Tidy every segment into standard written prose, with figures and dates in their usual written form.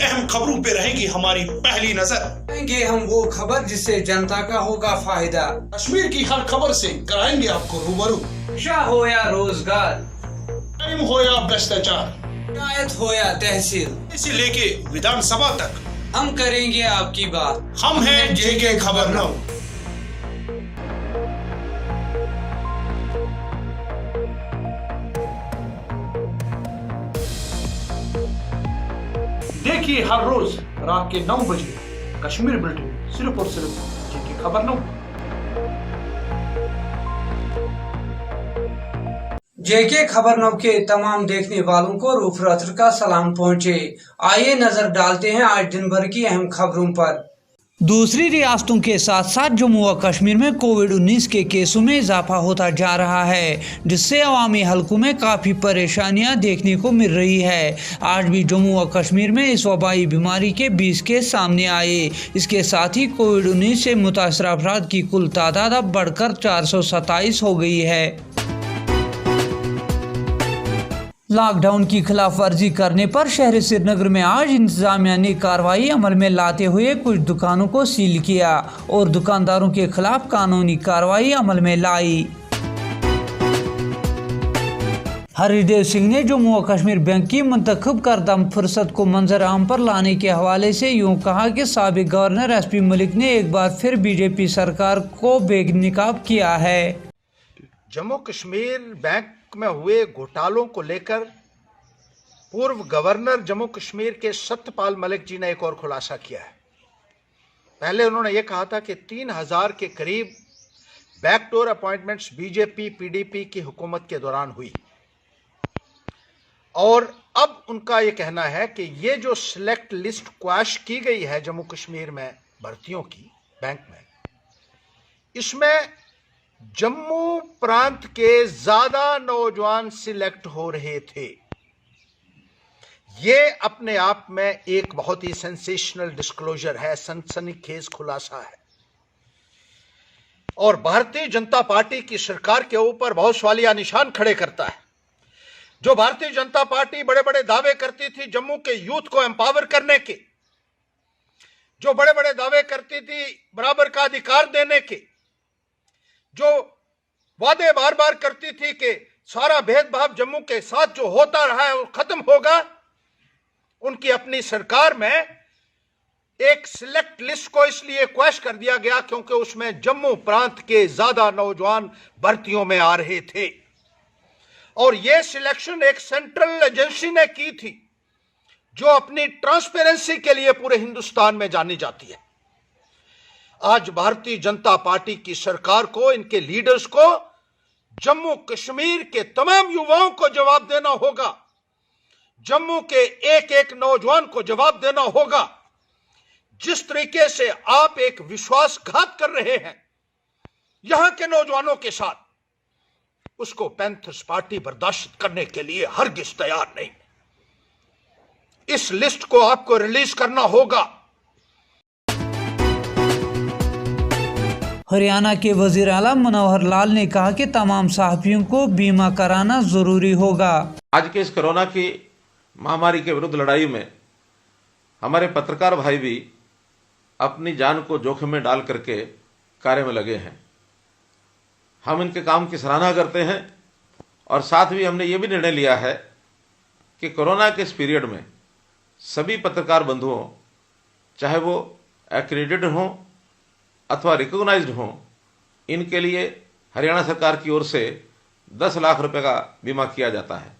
अहम खबरों पे रहेगी हमारी पहली नजर। करेंगे हम वो खबर जिससे जनता का होगा फायदा। कश्मीर की हर खबर से कराएंगे आपको रूबरू। शिक्षा हो या रोजगार, तालीम हो या भ्रष्टाचार, पंचायत हो या तहसील, इसे लेके विधानसभा तक हम करेंगे आपकी बात। हम हैं जेके खबर 9। देखिए हर रोज रात के 9 बजे कश्मीर बुलेटिन, सिर्फ और सिर्फ जेके खबर 9। जेके खबर 9 के तमाम देखने वालों को रूफ रात्र का सलाम पहुंचे। आइए नजर डालते हैं आज दिन भर की अहम खबरों पर। दूसरी रियासतों के साथ साथ जम्मू व कश्मीर में कोविड-19 के केसों में इजाफा होता जा रहा है, जिससे अवामी हलकों में काफ़ी परेशानियां देखने को मिल रही है। आज भी जम्मू व कश्मीर में इस वबाई बीमारी के 20 केस सामने आए। इसके साथ ही कोविड-19 से मुतासर अफराद की कुल तादाद अब बढ़कर 427 हो गई है। लॉकडाउन की खिलाफ वर्जी करने पर शहर श्रीनगर में आज इंतजामिया ने कार्रवाई अमल में लाते हुए कुछ दुकानों को सील किया और दुकानदारों के खिलाफ कानूनी कार्रवाई अमल में लाई। हरिदेव सिंह ने जम्मू व कश्मीर बैंक की मुंतखब करदा फुर्सत को मंजर आम पर लाने के हवाले से यूं कहा कि साबिक गवर्नर SP मलिक ने एक बार फिर BJP सरकार को बेनकाब किया है। जम्मू कश्मीर बैंक में हुए घोटालों को लेकर पूर्व गवर्नर जम्मू कश्मीर के सत्यपाल मलिक जी ने एक और खुलासा किया है। पहले उन्होंने ये कहा था कि 3000 के करीब बैकडोर अपॉइंटमेंट्स BJP PDP की हुकूमत के दौरान हुई, और अब उनका ये कहना है कि ये जो सिलेक्ट लिस्ट क्वैश की गई है जम्मू कश्मीर में भर्तियों की बैंक में, इसमें जम्मू प्रांत के ज्यादा नौजवान सिलेक्ट हो रहे थे। ये अपने आप में एक बहुत ही सेंसेशनल डिस्क्लोजर है, सनसनीखेज खुलासा है, और भारतीय जनता पार्टी की सरकार के ऊपर बहुत सवालिया निशान खड़े करता है। जो भारतीय जनता पार्टी बड़े बड़े दावे करती थी जम्मू के यूथ को एम्पावर करने के, जो बड़े बड़े दावे करती थी बराबर का अधिकार देने के, जो वादे बार बार करती थी कि सारा भेदभाव जम्मू के साथ जो होता रहा है वो खत्म होगा, उनकी अपनी सरकार में एक सिलेक्ट लिस्ट को इसलिए क्वैश कर दिया गया क्योंकि उसमें जम्मू प्रांत के ज्यादा नौजवान भर्तियों में आ रहे थे, और यह सिलेक्शन एक सेंट्रल एजेंसी ने की थी जो अपनी ट्रांसपेरेंसी के लिए पूरे हिंदुस्तान में जानी जाती है। आज भारतीय जनता पार्टी की सरकार को, इनके लीडर्स को जम्मू कश्मीर के तमाम युवाओं को जवाब देना होगा, जम्मू के एक एक नौजवान को जवाब देना होगा। जिस तरीके से आप एक विश्वासघात कर रहे हैं यहां के नौजवानों के साथ, उसको पैंथर्स पार्टी बर्दाश्त करने के लिए हरगिज तैयार नहीं। इस लिस्ट को आपको रिलीज करना होगा। हरियाणा के वजीर आला मनोहर लाल ने कहा कि तमाम सहाफियों को बीमा कराना जरूरी होगा। आज के इस कोरोना की महामारी के विरुद्ध लड़ाई में हमारे पत्रकार भाई भी अपनी जान को जोखिम में डाल करके कार्य में लगे हैं। हम इनके काम की सराहना करते हैं, और साथ ही हमने ये भी निर्णय लिया है कि कोरोना के इस पीरियड में सभी पत्रकार बंधुओं, चाहे वो एक्रेडिटेड हों अथवा रिकॉग्नाइज्ड हों, इनके लिए हरियाणा सरकार की ओर से 10 लाख रुपए का बीमा किया जाता है।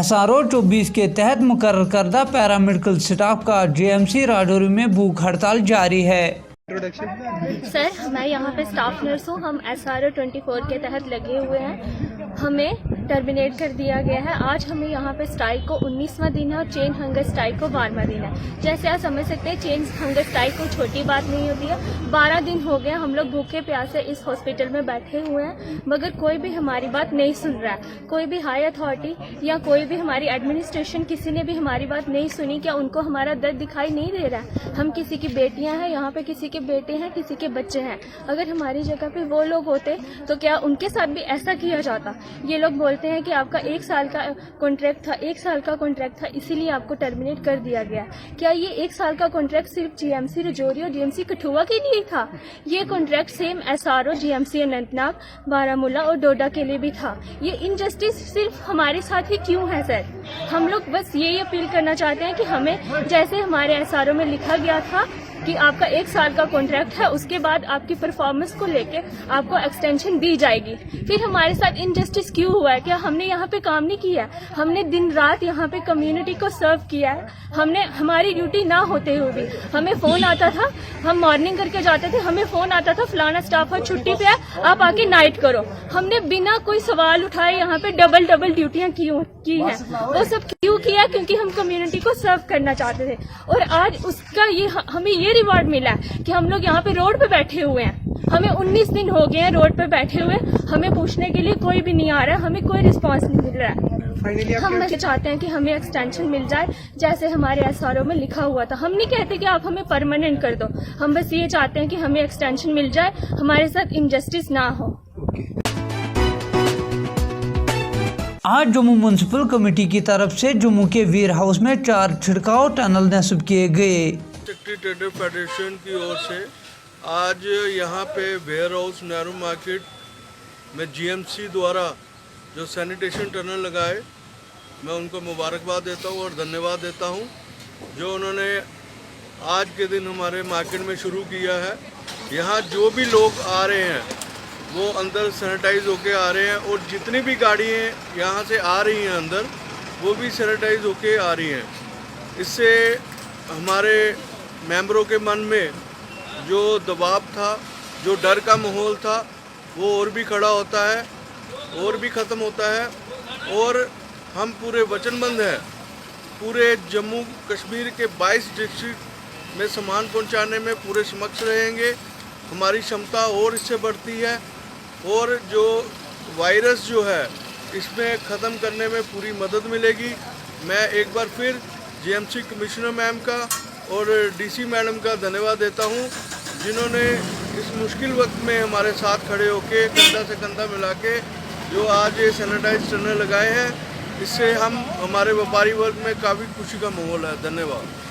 SRO 24 के तहत मुकर्रर करदा पैरामेडिकल स्टाफ का JMC राजौरी में भूख हड़ताल जारी है। सर, मैं यहाँ पे स्टाफ नर्स हूँ। हम SRO 24 के तहत लगे हुए हैं। हमें टर्मिनेट कर दिया गया है। आज हमें यहाँ पे स्ट्राइक को 19वां दिन है और चेन हंगर स्ट्राइक को 12वां दिन है। जैसे आप समझ सकते हैं, चेन हंगर स्ट्राइक को छोटी बात नहीं होती है। 12 दिन हो गए हम लोग भूखे प्यासे इस हॉस्पिटल में बैठे हुए हैं, मगर कोई भी हमारी बात नहीं सुन रहा है। कोई भी हाई अथॉरिटी या कोई भी हमारी एडमिनिस्ट्रेशन, किसी ने भी हमारी बात नहीं सुनी। क्या उनको हमारा दर्द दिखाई नहीं दे रहा है? हम किसी की बेटियां हैं, यहाँ पे किसी के बेटे हैं, किसी के बच्चे हैं। अगर हमारी जगह पे वो लोग होते तो क्या उनके साथ भी ऐसा किया जाता? ये लोग बोल बोलते हैं कि आपका 1 साल का कॉन्ट्रैक्ट था, इसीलिए आपको टर्मिनेट कर दिया गया। क्या ये 1 साल का कॉन्ट्रैक्ट सिर्फ जीएमसी राजौरी और जीएमसी कठुआ के लिए था? ये contract same SRO GMC Anantnag, Baramulla और डोडा के लिए भी था। ये इनजस्टिस सिर्फ हमारे साथ ही क्यों है सर? हम लोग बस यही अपील करना चाहते हैं कि हमें, जैसे हमारे एसआरओ में लिखा गया था कि आपका 1 साल का कॉन्ट्रैक्ट है, उसके बाद आपकी परफॉर्मेंस को लेके आपको एक्सटेंशन दी जाएगी। फिर हमारे साथ इनजस्टिस क्यों हुआ है? क्या हमने यहाँ पे काम नहीं किया? हमने दिन रात यहाँ पे कम्युनिटी को सर्व किया है। हमने हमारी ड्यूटी ना होते हुए भी हमें फोन आता था, हम मॉर्निंग करके जाते थे, हमें फोन आता था फलाना स्टाफ और छुट्टी पे है, आप आके नाइट करो। हमने बिना कोई सवाल उठाए यहाँ पे डबल ड्यूटियां की हैं। वो सब क्यों किया? क्योंकि हम कम्युनिटी को सर्व करना चाहते थे। और आज उसका हमें ये रिवॉर्ड मिला है कि हम लोग यहाँ पे रोड पे बैठे हुए हैं। हमें 19 दिन हो गए हैं रोड पे बैठे हुए, हमें पूछने के लिए कोई भी नहीं आ रहा है, हमें कोई रिस्पांस नहीं मिल रहा है। हम बस चाहते हैं कि हमें एक्सटेंशन मिल जाए, जैसे हमारे एसआरओ में लिखा हुआ था। हम नहीं कहते कि आप हमें परमानेंट कर दो, हम बस ये चाहते हैं कि हमें एक्सटेंशन मिल जाए, हमारे साथ इनजस्टिस ना हो। आज जम्मू म्यूनसिपल कमेटी की तरफ से जम्मू के वीर हाउस में 4 छिड़काव टनल नस्ब किए गए। सेक्रेटरी ट्रेडर फेडरेशन की ओर से आज यहाँ पे वेयर हाउस नेहरू मार्केट में जीएमसी द्वारा जो सैनिटेशन टनल लगाए, मैं उनको मुबारकबाद देता हूँ और धन्यवाद देता हूँ जो उन्होंने आज के दिन हमारे मार्केट में शुरू किया है। यहाँ जो भी लोग आ रहे हैं वो अंदर सैनिटाइज होके आ रहे हैं और जितनी भी गाड़ियाँ यहाँ से आ रही हैं अंदर वो भी सैनिटाइज होके आ रही हैं। इससे हमारे मेंबरों के मन में जो दबाव था, जो डर का माहौल था, वो और भी खड़ा होता है और भी ख़त्म होता है। और हम पूरे वचनबद्ध हैं, पूरे जम्मू कश्मीर के 22 डिस्ट्रिक्ट में सामान पहुंचाने में पूरे समक्ष रहेंगे। हमारी क्षमता और इससे बढ़ती है और जो वायरस जो है इसमें ख़त्म करने में पूरी मदद मिलेगी। मैं एक बार फिर जीएमसी कमिश्नर मैम का और डीसी मैडम का धन्यवाद देता हूं, जिन्होंने इस मुश्किल वक्त में हमारे साथ खड़े होकर कंधा से कंधा मिला के जो आज ये सैनिटाइज टनल लगाए हैं, इससे हमारे व्यापारी वर्ग में काफ़ी खुशी का माहौल है। धन्यवाद।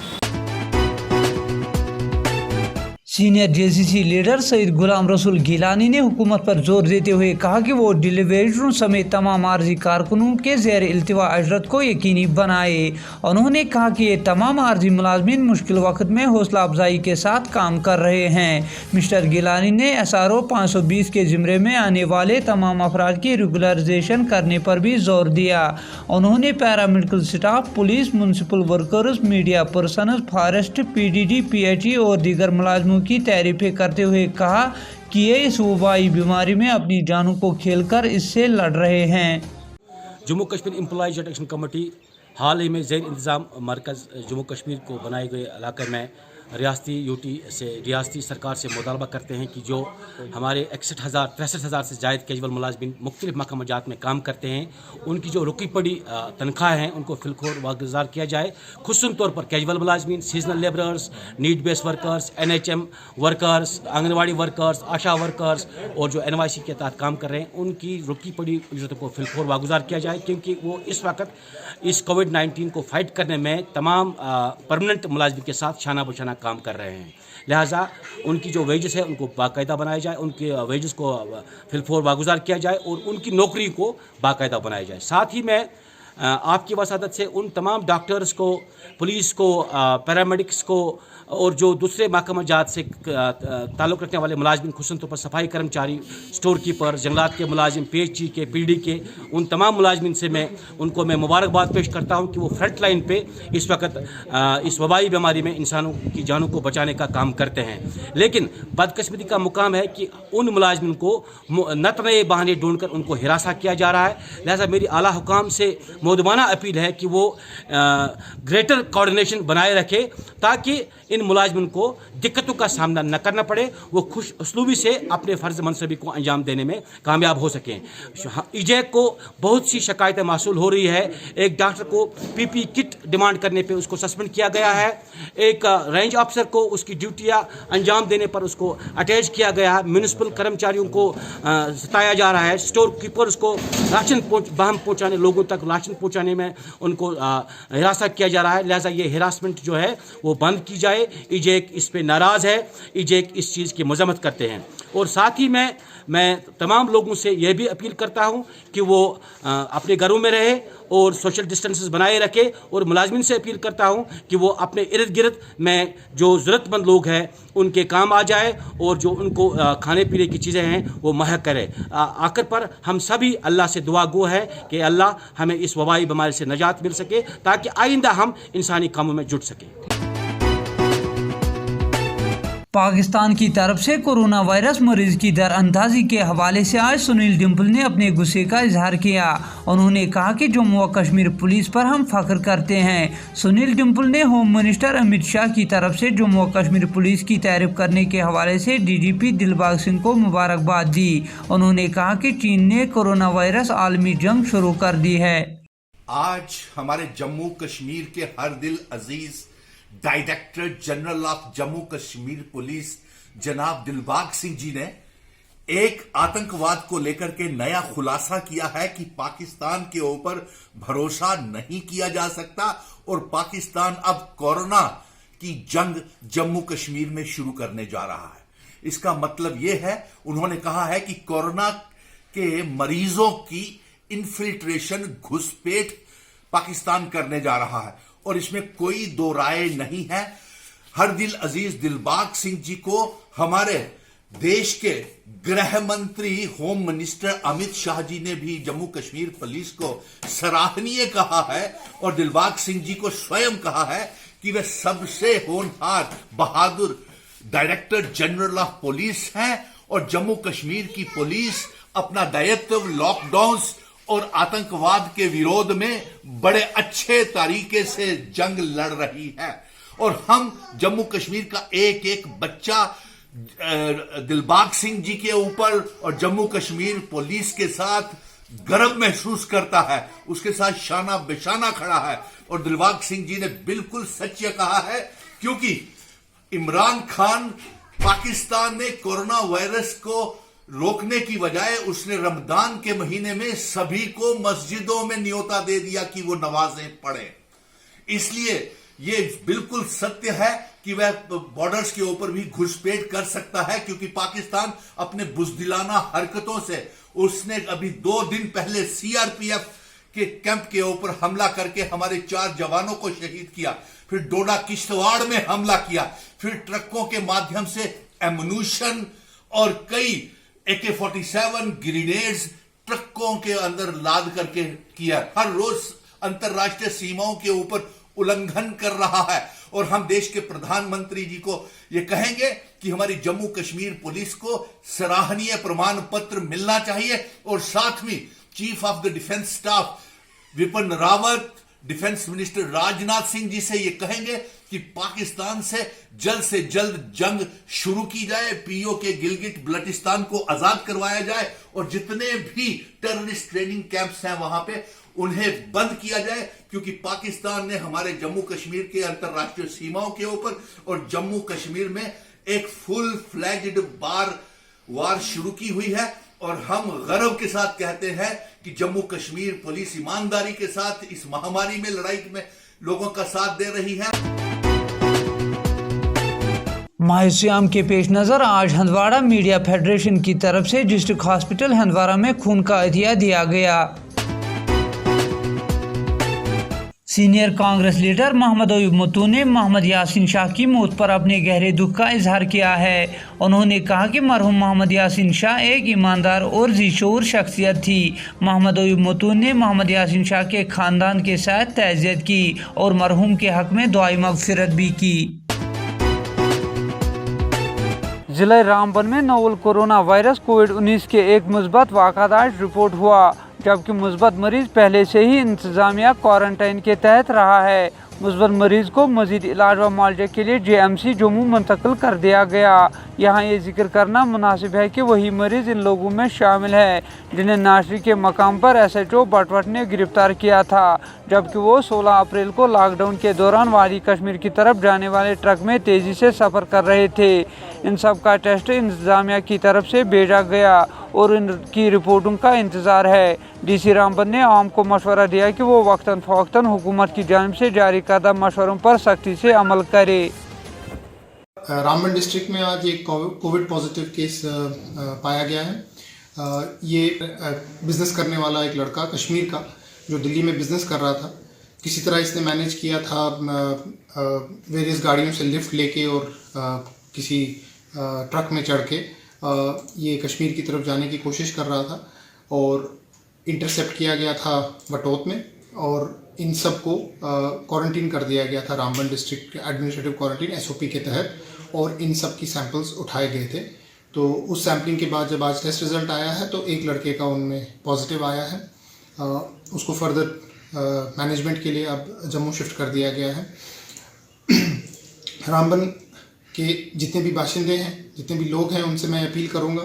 Senior JCC leader Saeed Ghulam Rasool Gilani ने हुकूमत पर जोर देते हुए कहा कि वो डिलीवरियों समेत तमाम आर्जी कारकुनों के ज़ेर इल्तिवा अजरत को यकीनी बनाए। उन्होंने कहा कि ये तमाम आर्जी मुलाजमीन मुश्किल वक्त में हौसला अफजाई के साथ काम कर रहे हैं। मिस्टर गिलानी ने एसआरओ 520 के ज़िम्मे में आने वाले तमाम अफराद की रेगुलराइजेशन करने पर भी जोर दिया। उन्होंने paramedical staff, police, municipal workers, media persons, forest, PDD, PHE और दीगर मुलाजमों की तारीफें करते हुए कहा कि ये इस वबाई बीमारी में अपनी जानों को खेलकर इससे लड़ रहे हैं। Jammu Kashmir employees action committee हाल ही में ज़ेर इंतज़ाम मरकज़ जम्मू कश्मीर को बनाए गए इलाके में रियासती सरकार से मुतालबा करते हैं कि जो हमारे 63,000 से ज़ायद कैजुअल मुलाजमीन मुख्तलिफ महकमात में काम करते हैं, उनकी जो रुकी पड़ी तनख्वाह हैं उनको फिलखोर वागुजार किया जाए। खुसूस तौर पर कैजुअल मुलाजमीन, seasonal labourers, need base workers, NHM workers, anganwadi workers, ASHA workers और जो NYC के तहत काम कर रहे हैं, उनकी रुकी पड़ी उजरतों को फिलखोर वागुजार किया जाए, क्योंकि वो इस वक्त इस कोविड-19 को फाइट करने में तमाम परमानेंट मुलाजमीन के साथ शाना बशाना काम कर रहे हैं। लिहाजा उनकी जो वेजेस है उनको बाकायदा बनाया जाए, उनके वेजेस को फिलफोर वागुजार किया जाए और उनकी नौकरी को बाकायदा बनाया जाए। साथ ही मैं आपकी वसादत से उन तमाम डॉक्टर्स को, पुलिस को, पैरामेडिक्स को और जो दूसरे महकमा जात से ताल्लुक़ रखने वाले मुलाजमिन, खुसूस तौर पर सफाई कर्मचारी, स्टोर कीपर, जंगलात के मुलाजिम, PHE के, PD के, उन तमाम मुलाजमिन से मैं मुबारकबाद पेश करता हूँ कि वो फ्रंट लाइन पे इस वक्त इस वबाई बीमारी में इंसानों की जानों को बचाने का काम करते हैं। लेकिन बदकिस्मती का मुकाम है कि उन मुलाजमिन को नत नए बहाने ढूंढकर उनको हिरासा किया जा रहा है। लिहाजा मेरी आला हुकाम से मोदबाना अपील है कि वो ग्रेटर कोऑर्डिनेशन बनाए रखे ताकि इन मुलाजमिन को दिक्कतों का सामना न करना पड़े, वो खुश उसलूबी से अपने फ़र्ज़ मनसबी को अंजाम देने में कामयाब हो सकें। ईजेक को बहुत सी शिकायतें मासूल हो रही है। एक डॉक्टर को पीपी किट डिमांड करने पे उसको सस्पेंड किया गया है। एक रेंज ऑफिसर को उसकी ड्यूटियां अंजाम देने पर उसको अटैच किया गया है। म्यूनिसिपल कर्मचारियों को सताया जा रहा है। स्टोर कीपर्स को राशन बहम पहुँचाने, लोगों तक राशन पहुँचाने में उनको हिरासत किया जा रहा है। लिहाजा ये हिरासमेंट जो है वो बंद की जाए। ईजेक इस पे नाराज़ है। ईजेक इस चीज़ की मजम्मत करते हैं। और साथ ही मैं तमाम लोगों से यह भी अपील करता हूं कि वो अपने घरों में रहे और सोशल डिस्टेंसेस बनाए रखे। और मुलाजमिन से अपील करता हूं कि वो अपने इर्द गिर्द में जो ज़रूरतमंद लोग हैं उनके काम आ जाए और जो उनको खाने पीने की चीज़ें हैं वो महक करे। आखिर पर हम सभी अल्लाह से दुआ गो है कि अल्लाह हमें इस वबाई बीमारी से निजात मिल सके ताकि आइंदा हम इंसानी कामों में जुट सकें। पाकिस्तान की तरफ से कोरोना वायरस मरीज की दरअंदाजी के हवाले से आज सुनील डिम्पल ने अपने गुस्से का इजहार किया। उन्होंने कहा कि जम्मू व कश्मीर पुलिस पर हम फख्र करते हैं। सुनील डिम्पल ने होम मिनिस्टर अमित शाह की तरफ से जम्मू व कश्मीर पुलिस की तारीफ करने के हवाले से डीजीपी दिलबाग सिंह को मुबारकबाद दी। उन्होंने कहा कि चीन ने कोरोना वायरस आलमी जंग शुरू कर दी है। आज हमारे जम्मू कश्मीर के हर दिल अजीज director general of Jammu Kashmir police जनाब दिलबाग सिंह जी ने एक आतंकवाद को लेकर के नया खुलासा किया है कि पाकिस्तान के ऊपर भरोसा नहीं किया जा सकता और पाकिस्तान अब कोरोना की जंग जम्मू कश्मीर में शुरू करने जा रहा है। इसका मतलब यह है, उन्होंने कहा है कि कोरोना के मरीजों की इन्फिल्ट्रेशन, घुसपैठ पाकिस्तान करने जा रहा है और इसमें कोई दो राय नहीं है। हर दिल अजीज दिलबाग सिंह जी को हमारे देश के गृह मंत्री, होम मिनिस्टर अमित शाह जी ने भी जम्मू कश्मीर पुलिस को सराहनीय कहा है और दिलबाग सिंह जी को स्वयं कहा है कि वे सबसे होनहार, बहादुर डायरेक्टर जनरल ऑफ पुलिस हैं और जम्मू कश्मीर की पुलिस अपना दायित्व लॉकडाउन और आतंकवाद के विरोध में बड़े अच्छे तरीके से जंग लड़ रही है। और हम जम्मू कश्मीर का एक एक बच्चा दिलबाग सिंह जी के ऊपर और जम्मू कश्मीर पुलिस के साथ गर्व महसूस करता है, उसके साथ शाना बेशाना खड़ा है। और दिलबाग सिंह जी ने बिल्कुल सच कहा है, क्योंकि इमरान खान पाकिस्तान में कोरोना वायरस को रोकने की बजाय उसने रमजान के महीने में सभी को मस्जिदों में न्योता दे दिया कि वो नमाजें पढ़े। इसलिए ये बिल्कुल सत्य है कि वह बॉर्डर्स के ऊपर भी घुसपैठ कर सकता है, क्योंकि पाकिस्तान अपने बुजदिलाना हरकतों से उसने अभी 2 दिन पहले सीआरपीएफ के कैंप के ऊपर हमला करके हमारे 4 जवानों को शहीद किया, फिर डोडा किश्तवाड़ में हमला किया, फिर ट्रकों के माध्यम से एमुनिशन और कई AK-47 ग्रेनेड्स ट्रकों के अंदर लाद करके किया। हर रोज अंतरराष्ट्रीय सीमाओं के ऊपर उल्लंघन कर रहा है। और हम देश के प्रधानमंत्री जी को यह कहेंगे कि हमारी जम्मू कश्मीर पुलिस को सराहनीय प्रमाण पत्र मिलना चाहिए और साथ में chief of the defence staff Vipin Rawat, defence minister Rajnath Singh ji से ये कहेंगे कि पाकिस्तान से जल्द जंग शुरू की जाए, पीओके गिलगिट बल्टिस्तान को आजाद करवाया जाए और जितने भी टेररिस्ट ट्रेनिंग कैंप्स हैं वहां पे उन्हें बंद किया जाए, क्योंकि पाकिस्तान ने हमारे जम्मू कश्मीर के अंतरराष्ट्रीय सीमाओं के ऊपर और जम्मू कश्मीर में एक फुल फ्लैग्ड वार शुरू की हुई है। और हम गर्व के साथ कहते हैं कि जम्मू कश्मीर पुलिस ईमानदारी के साथ इस महामारी में लड़ाई में लोगों का साथ दे रही है। माह सियाम के पेश नज़र आज हंदवाड़ा मीडिया फेडरेशन की तरफ से डिस्ट्रिक्ट हॉस्पिटल हंदवाड़ा में खून का अतिया दिया गया। सीनियर कांग्रेस लीडर मोहम्मद अयूब मत्तू ने मोहम्मद यासीन शाह की मौत पर अपने गहरे दुख का इजहार किया है। उन्होंने कहा कि मरहूम मोहम्मद यासीन शाह एक ईमानदार और ज़ीशऊर शख्सियत थी। मोहम्मद अयूब मत्तू ने मोहम्मद यासीन शाह के खानदान के साथ तज़ियत की और मरहूम के हक में दुआई मग़फ़िरत भी की। जिला रामबन में नोवल कोरोना वायरस कोविड-19 के एक मुस्बत वाक़ा आज रिपोर्ट हुआ, जबकि मुस्बत मरीज पहले से ही इंतजामिया क्वारंटाइन के तहत रहा है। मुस्बत मरीज को मजीद इलाज व मुआवजे के लिए JMC जम्मू मुंतकिल कर दिया गया। यहाँ ये जिक्र करना मुनासिब है कि वही मरीज इन लोगों में शामिल है जिन्हें नाशरी के मकाम पर SHO बटवट ने गिरफ्तार किया था, जबकि वो 16 अप्रैल को लॉकडाउन के दौरान वादी कश्मीर की तरफ जाने वाले ट्रक में तेज़ी से सफ़र कर रहे थे। इन सब का टेस्ट इंतज़ामिया की तरफ से भेजा गया और इनकी रिपोर्टों का इंतज़ार है। DC रामबन ने आवाम को मशवरा दिया कि वो वक्तन फ़वक्तन हुकूमत की जानिब से जारी करदा मशवरों पर सख्ती से अमल करे। रामबन डिस्ट्रिक्ट में आज एक कोविड पॉजिटिव केस पाया गया है। ये बिज़नेस करने वाला एक लड़का कश्मीर का जो दिल्ली में बिज़नेस कर रहा था, किसी तरह इसने मैनेज किया था वेरियस गाड़ियों से लिफ्ट लेके और किसी ट्रक में चढ़ के ये कश्मीर की तरफ जाने की कोशिश कर रहा था और इंटरसेप्ट किया गया था बटोत में और इन सब को क्वारंटीन कर दिया गया था Ramban district administrative quarantine SOP के तहत और इन सब की सैंपल्स उठाए गए थे। तो उस सैम्पलिंग के बाद जब आज टेस्ट रिज़ल्ट आया है तो एक लड़के का उनमें पॉजिटिव आया है। उसको फर्दर मैनेजमेंट के लिए अब जम्मू शिफ्ट कर दिया गया है। रामबन के जितने भी बाशिंदे हैं, जितने भी लोग हैं, उनसे मैं अपील करूंगा,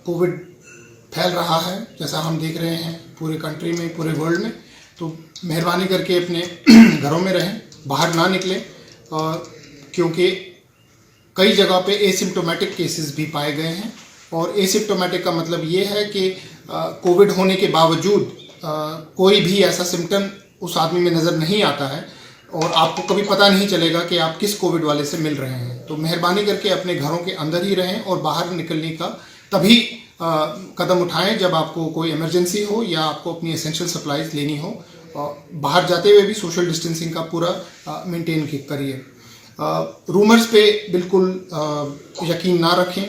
कोविड फैल रहा है जैसा हम देख रहे हैं पूरे कंट्री में, पूरे वर्ल्ड में, तो मेहरबानी करके अपने घरों में रहें, बाहर ना निकलें क्योंकि कई जगह पे एसिम्प्टोमेटिक केसेस भी पाए गए हैं। और एसिम्प्टोमेटिक का मतलब ये है कि कोविड होने के बावजूद कोई भी ऐसा सिम्टम उस आदमी में नज़र नहीं आता है और आपको कभी पता नहीं चलेगा कि आप किस कोविड वाले से मिल रहे हैं। तो मेहरबानी करके अपने घरों के अंदर ही रहें और बाहर निकलने का तभी कदम उठाएं जब आपको कोई इमरजेंसी हो या आपको अपनी एसेंशियल सप्लाईज लेनी हो। बाहर जाते हुए भी सोशल डिस्टेंसिंग का पूरा मेंटेन करिए। रूमर्स पे बिल्कुल यकीन ना रखें,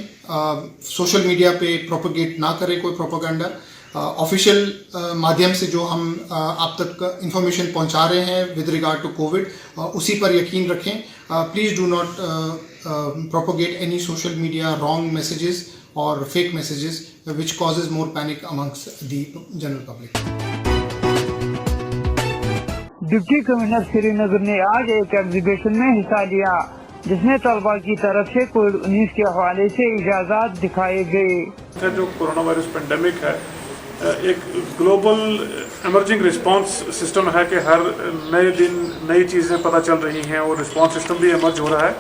सोशल मीडिया पे प्रोपोगेट ना करें कोई प्रोपोगंडा। ऑफिशियल माध्यम से जो हम आप तक इंफॉर्मेशन पहुंचा रहे हैं विद रिगार्ड टू कोविड, उसी पर यकीन रखें। Please do not propogate any social media wrong messages और fake messages which causes more panic amongst the general public. Deputy commissioner Srinagar ने आज एक एग्जीबिशन में हिस्सा लिया जिसमें तलबा की तरफ से कोविड-19 के हवाले से इजाज़त दिखाए गए। जो कोरोना वायरस पेंडेमिक है, एक ग्लोबल इमर्जिंग रिस्पांस सिस्टम है कि हर नए दिन नई चीज़ें पता चल रही हैं और रिस्पांस सिस्टम भी इमर्ज हो रहा है।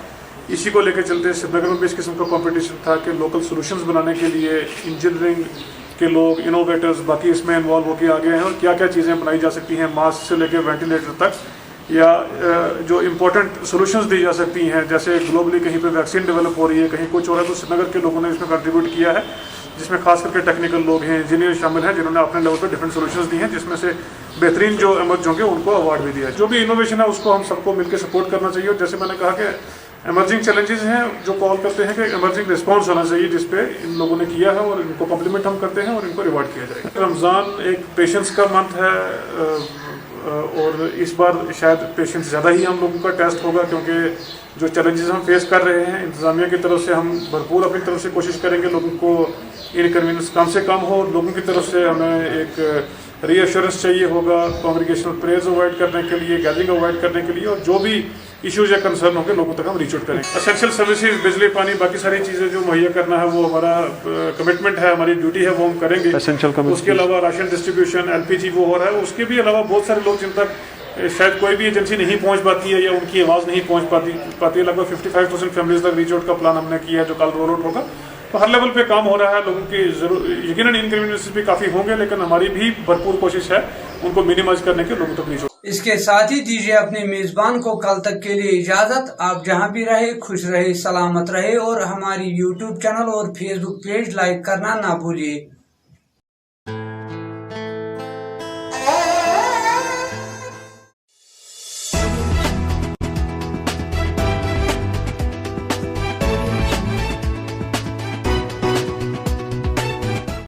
इसी को लेकर चलते श्रीनगर में भी इस किस्म का कंपटीशन था कि लोकल सॉल्यूशंस बनाने के लिए इंजीनियरिंग के लोग, इनोवेटर्स बाकी इसमें इन्वॉल्व होकर आ गए हैं और क्या क्या चीज़ें बनाई जा सकती हैं, मास्क से लेकर वेंटिलेटर तक, या जो इम्पोर्टेंट सॉल्यूशंस दी जा सकती हैं। जैसे ग्लोबली कहीं पे वैक्सीन डेवलप हो रही है, कहीं कुछ हो रहा है, तो श्रीनगर के लोगों ने इसमें कंट्रीब्यूट किया है, जिसमें खास करके टेक्निकल लोग हैं, इंजीनियर शामिल हैं, जिन्होंने अपने लेवल पर डिफरेंट सॉल्यूशंस दी हैं, जिसमें से बेहतरीन जो इमर्ज होंगे उनको अवार्ड भी दिया है। जो भी इनोवेशन है उसको हम सबको मिलकर सपोर्ट करना चाहिए। और जैसे मैंने कहा कि इमर्जिंग चैलेंजेस हैं जो कॉल करते हैं कि इमर्जिंग रिस्पांस होना चाहिए, जिसपे इन लोगों ने किया है और इनको कॉम्प्लीमेंट हम करते हैं और इनको रिवार्ड किया जाएगा। रमज़ान एक पेशेंस का मंथ है और इस बार शायद पेशेंस ज़्यादा ही हम लोगों का टेस्ट होगा, क्योंकि जो चैलेंजेस हम फेस कर रहे हैं इंतज़ामिया की तरफ से हम भरपूर अपनी तरफ से कोशिश करेंगे लोगों को इनकन्वीनियंस कम से कम हो। लोगों की तरफ से हमें एक रीअश्योरेंस चाहिए होगा कॉन्ग्रीगेशनल प्रेयर्स अवॉइड करने के लिए, गैदरिंग अवॉइड करने के लिए, और जो भी इश्यूज या कंसर्न होंगे लोगों तक हम रीच आउट करेंगे। एसेंशियल सर्विसेज, बिजली, पानी, बाकी सारी चीज़ें जो मुहैया करना है वो हमारा कमिटमेंट है, हमारी ड्यूटी है, वो हम करेंगे। उसके अलावा राशन डिस्ट्रीब्यूशन, LPG वो हो रहा है। उसके भी अलावा बहुत सारे लोग जिन तक शायद कोई भी एजेंसी नहीं पहुंच पाती है या उनकी आवाज़ नहीं पहुंच पाती है, लगभग 55,000 फैमिलीज तक रीच आउट का प्लान हमने किया है जो कल रोल आउट होगा। तो हर लेवल पे काम हो रहा है। लोगों की यकीनन इनकन्वीनियंसेस भी काफ़ी होंगे, लेकिन हमारी भी भरपूर कोशिश है उनको मिनिमाइज करने की, लोगों तक रीच आउट। इसके साथ ही दीजिए अपने मेजबान को कल तक के लिए इजाजत। आप जहां भी रहे खुश रहे, सलामत रहे और हमारी YouTube चैनल और Facebook पेज लाइक करना ना भूलिए।